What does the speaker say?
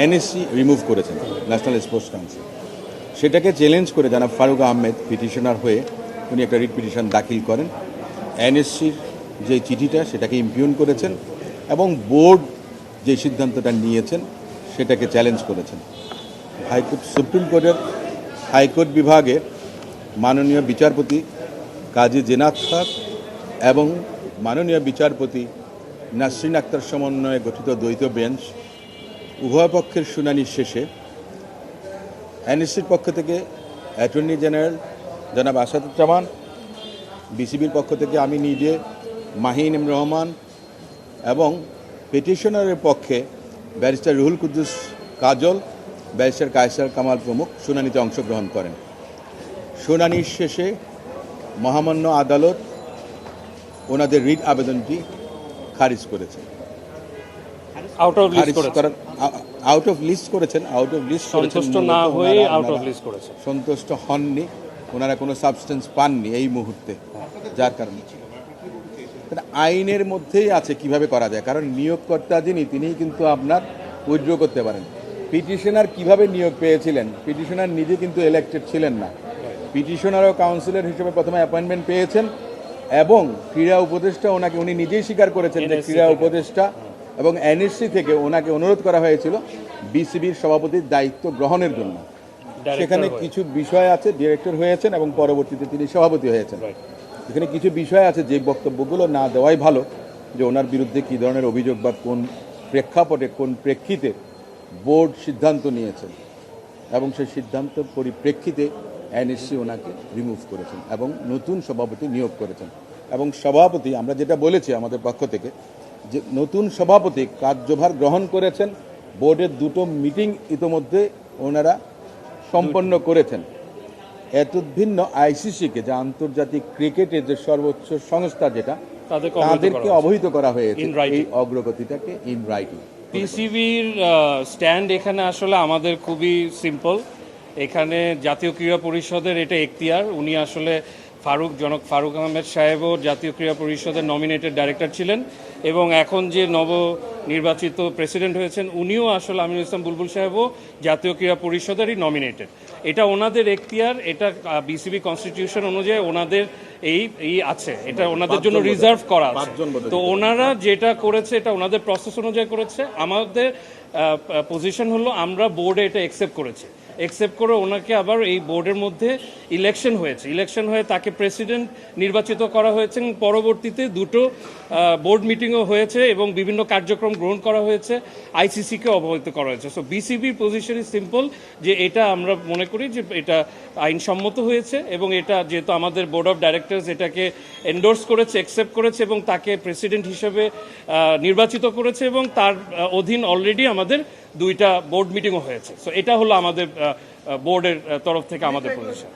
NSC remove করেছেন national sports council, সেটাকে challenge করে জনাব ফারুক আহমেদ পিটিশনার হয়ে উনি একটা রিট পিটিশন দাখিল করেন। এনএসসির যে চিঠিটা সেটাকে ইমপিউন করেছেন এবং বোর্ড যে সিদ্ধান্তটা নিয়েছেন সেটাকে চ্যালেঞ্জ করেছেন। হাইকোর্ট, সুপ্রিম কোর্টের হাইকোর্ট বিভাগে মাননীয় বিচারপতি কাজী জেনাত খান এবং মাননীয় বিচারপতি নাসরিন আক্তার সমন্বয়ে গঠিত দ্বৈত বেঞ্চ উভয় পক্ষের শুনানি শেষে এনএসসির পক্ষ থেকে অ্যাটর্নি জেনারেল জনাব আসাদুজ্জামান, বিসিবির পক্ষ থেকে আমি নিজে, মাহিন এম রহমান এবং পিটিশনারের পক্ষে ব্যারিস্টার রুহুল কুদ্দুস কাজল, ব্যারিস্টার কায়সার কামাল প্রমুখ শুনানিতে অংশগ্রহণ করেন। শুনানির শেষে মহামান্য আদালত ওনাদের রিট আবেদনটি খারিজ করেছেন। আউট অফ লিস্ট করেছেন। সন্তুষ্ট না হয়ে আউট অফ লিস্ট করেছেন। সন্তুষ্ট হননি, ওনারা কোনো সাবস্টেন্স পাননি এই মুহূর্তে, যার কারণে আইনের মধ্যেই আছে কিভাবে করা যায়। কারণ নিয়োগকর্তা তিনিই কিন্তু আপনার উইথড্র করতে পারেন। পিটিশনার কিভাবে নিয়োগ পেয়েছিলেন, পিটিশনার নিজে কিন্তু ইলেক্টেড ছিলেন না। পিটিশনার ও কাউন্সিলর হিসেবে প্রথমে অ্যাপয়েন্টমেন্ট পেয়েছেন এবং ক্রীড়া উপদেষ্টা ওনাকে, উনি নিজেই স্বীকার করেছেন যে ক্রীড়া উপদেষ্টা এবং এনএসসি থেকে ওনাকে অনুরোধ করা হয়েছিল বিসিবির সভাপতির দায়িত্ব গ্রহণের জন্য। সেখানে কিছু বিষয় আছে, ডিরেক্টর হয়েছেন এবং পরবর্তীতে তিনি সভাপতি হয়েছেন। এখানে কিছু বিষয় আছে যে বক্তব্যগুলো না দেওয়াই ভালো, যে ওনার বিরুদ্ধে কী ধরনের অভিযোগ বা কোন প্রেক্ষাপটে, কোন প্রেক্ষিতে বোর্ড সিদ্ধান্ত নিয়েছেন এবং সেই সিদ্ধান্ত পরিপ্রেক্ষিতে এনএসসি ওনাকে রিমুভ করেছেন এবং নতুন সভাপতি নিয়োগ করেছেন। এবং সভাপতি, আমরা যেটা বলেছি আমাদের পক্ষ থেকে, যে নতুন সভাপতি কার্যভার গ্রহণ করেছেন। বোর্ডের দুটো মিটিং ইতোমধ্যে ওনারা সম্পন্ন করেছেন। এতদ্ভিন্ন আইসিসিকে, যে আন্তর্জাতিক ক্রিকেটের যে সর্বোচ্চ সংস্থা, যেটা তাদেরকে অবহিত করা হয়েছে এই অগ্রগতিটাকে ইন রাইটিং। পিসিবির স্ট্যান্ড এখানে আসলে আমাদের খুবই সিম্পল। এখানে জাতীয় ক্রীড়া পরিষদের এটা এখতিয়ার। উনি আসলে জনক ফারুক আহমেদ সাহেবও জাতীয় ক্রীড়া পরিষদের নমিনেটেড ডাইরেক্টর ছিলেন এবং এখন যে নবনির্বাচিত প্রেসিডেন্ট হয়েছেন উনিও আসলে আমিনুল ইসলাম বুলবুল সাহেবও জাতীয় ক্রীড়া পরিষদেরই নমিনেটেড। এটা ওনাদের এখতিয়ার, এটা বিসিবি কনস্টিটিউশন অনুযায়ী ওনাদের এই আছে, এটা ওনাদের জন্য রিজার্ভ করা আছে। তো ওনারা যেটা করেছে এটা ওনাদের প্রসেস অনুযায়ী করেছে। আমাদের পজিশন হলো আমরা বোর্ডে এটা অ্যাকসেপ্ট করে ওনাকে আবার এই বোর্ডের মধ্যে ইলেকশন হয়ে তাকে প্রেসিডেন্ট নির্বাচিত করা হয়েছে এবং পরবর্তীতে দুটো বোর্ড মিটিংও হয়েছে এবং বিভিন্ন কার্যক্রম গ্রহণ করা হয়েছে, আইসিসিকে অবহিত করা হয়েছে। সো বিসিবির পজিশন ইজ সিম্পল, যে এটা আমরা মনে করি যে এটা আইনসম্মত হয়েছে এবং এটা যেহেতু আমাদের বোর্ড অফ ডাইরেক্টরস এটাকে এন্ডোর্স করেছে, অ্যাকসেপ্ট করেছে এবং তাকে প্রেসিডেন্ট হিসেবে নির্বাচিত করেছে এবং তার অধীন অলরেডি আমাদের দুইটা বোর্ড মিটিংও হয়েছে। সো এটা হলো আমাদের বোর্ডের তরফ থেকে আমাদের পজিশন।